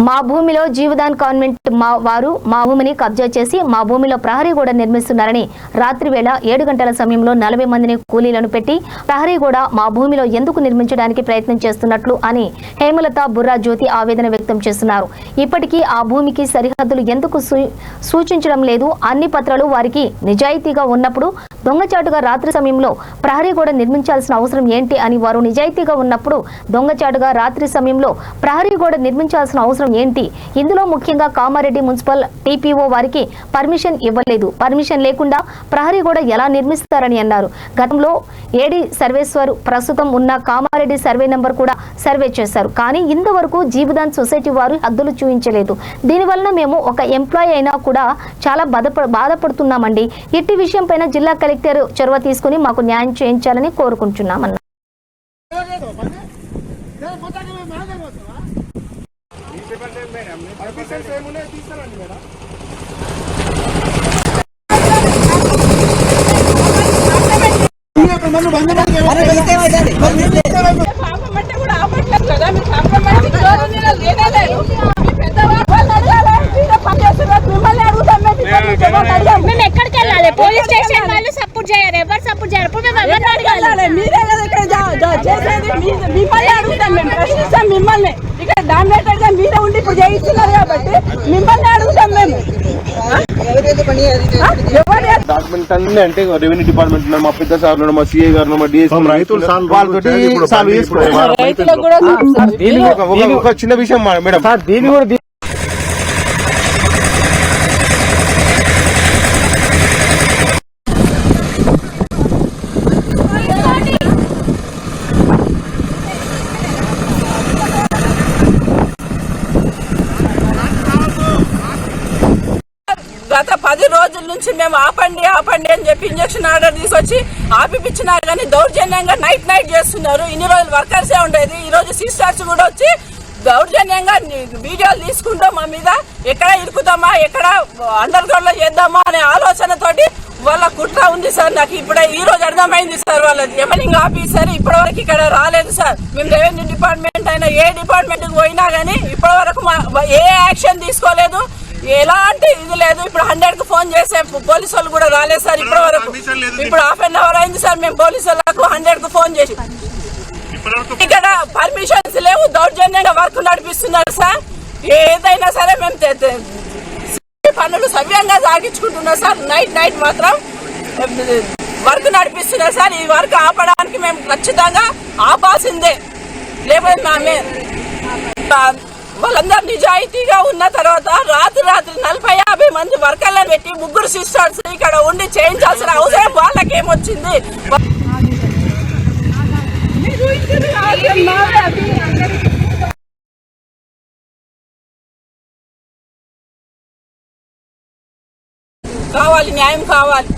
మా భూమిలో జీవదాన్ కాన్వెంట్ వారు మా భూమిని కబ్జా చేసి మా భూమిలో ప్రహరీ గోడ నిర్మిస్తున్నారని రాత్రి వేళ 7 గంటల సమయంలో 40 మందిని కూలీలను పెట్టి ప్రహరీ గోడ మా భూమిలో ఎందుకు నిర్మించడానికి ప్రయత్నం చేస్తున్నట్లు అని హేమలత బుర్రా జ్యోతి ఆవేదన వ్యక్తం చేస్తున్నారు. ఇప్పటికీ ఆ భూమికి సరిహద్దులు ఎందుకు సూచించడం లేదు? అన్ని పత్రాలు వారికి నిజాయితీగా ఉన్నప్పుడు దొంగచాటుగా రాత్రి సమయంలో ప్రహరీ గోడ నిర్మించాల్సిన అవసరం ఏంటి అని వారు నిజాయితీగా ఉన్నప్పుడు దొంగచాటుగా రాత్రి సమయంలో ప్రహరీ గోడ నిర్మించాల్సిన అవసరం ఏంటి? ఇందులో ముఖ్యంగా కామారెడ్డి మున్సిపల్ టీపీఓ వారికి పర్మిషన్ ఇవ్వలేదు. పర్మిషన్ లేకుండా ప్రహరీ గోడ ఎలా నిర్మిస్తారని అన్నారు. గతంలో ఏడి సర్వేశ్వర్ ప్రస్తుతం ఉన్న కామారెడ్డి సర్వే నెంబర్ కూడా సర్వే చేశారు. కానీ ఇంతవరకు జీవదాన్ సొసైటీ వారు హద్దులు చూపించలేదు. దీనివలన మేము ఒక ఎంప్లాయీ అయినా కూడా చాలా బాధపడుతున్నామండి. ఇట్టి విషయం పైన జిల్లా కలెక్టర్ చొరవ తీసుకుని మాకు న్యాయం చేయించాలని కోరుకుంటున్నామన్నారు. మేము ఎక్కడికి వెళ్ళాలి? పోలీస్ స్టేషన్ వాళ్ళు సపోర్ట్ చేయరు, ఎవరు సపోర్ట్ చేయరు. ఇప్పుడు మేము ఎవరిని అడగాలి? మీరే కదా ఇక్కడ చేసేది. మిమ్మల్ని అడుగుతాం, మేము ప్రశ్నిస్తాం మిమ్మల్ని. ఇక్కడ డామినేటెడ్ గా మీరే ఉండి ఇప్పుడు చేయిస్తున్నారు కాబట్టి మిమ్మల్ని అడుగుతాం మేము. డాక్యుమెంట్ అన్ని అంటే రెవెన్యూ డిపార్ట్మెంట్ మా పెద్ద సార్ మా సిఐ గారు మా డిఎస్ ఒక చిన్న విషయం మేడం దీన్ని కూడా గత 10 రోజుల నుంచి మేము ఆపండి అని చెప్పి ఇంజక్షన్ ఆర్డర్ తీసుకొచ్చి ఆపిపించినా కానీ దౌర్జన్యంగా నైట్ చేస్తున్నారు. ఇన్ని రోజులు వర్కర్సే ఉండేది. ఈ రోజు సిస్టర్స్ కూడా వచ్చి దౌర్జన్యంగా వీడియోలు తీసుకుంటాం మా మీద. ఎక్కడ ఇరుకుతామా, ఎక్కడ అండర్ గ్రౌండ్ లో చేద్దామా అనే ఆలోచనతోటి వాళ్ళ కుట్ర ఉంది సార్. నాకు ఇప్పుడే ఈ రోజు అర్థమైంది సార్. వాళ్ళది ఎమనింగ్ ఆఫీసర్ ఇప్పటి వరకు ఇక్కడ రాలేదు సార్. మేము రెవెన్యూ డిపార్ట్మెంట్ అయినా ఏ డిపార్ట్మెంట్ కు పోయినా గానీ ఇప్పటి వరకు ఏ యాక్షన్ తీసుకోలేదు, ఎలాంటి ఇది లేదు. ఇప్పుడు 100 కు ఫోన్ చేసే పోలీసు వాళ్ళు కూడా రాలేదు సార్ ఇప్పటి వరకు. ఇప్పుడు ½ అన్ అవర్ అయింది సార్ మేము పోలీసు వాళ్ళకు 100 కు ఫోన్ చేసి. ఇక్కడ పర్మిషన్స్ లేవు, దౌర్జన్యంగా వర్క్ నడిపిస్తున్నారు సార్. ఏదైనా సరే మేము పనులు సవ్యంగా సాగించుకుంటున్నాం సార్. నైట్ మాత్రం వర్క్ నడిపిస్తున్నారు సార్. ఈ వర్క్ ఆపడానికి మేము ఖచ్చితంగా ఆపాల్సిందే. లేకపోతే వాళ్ళందరూ నిజాయితీగా ఉన్న తర్వాత రాత్రి 40-50 మంది వర్కర్లను పెట్టి 3 సిస్టర్స్ ఇక్కడ ఉండి చేయించాల్సిన అవసరం వాళ్ళకేమొచ్చింది? కావాలి, న్యాయం కావాలి.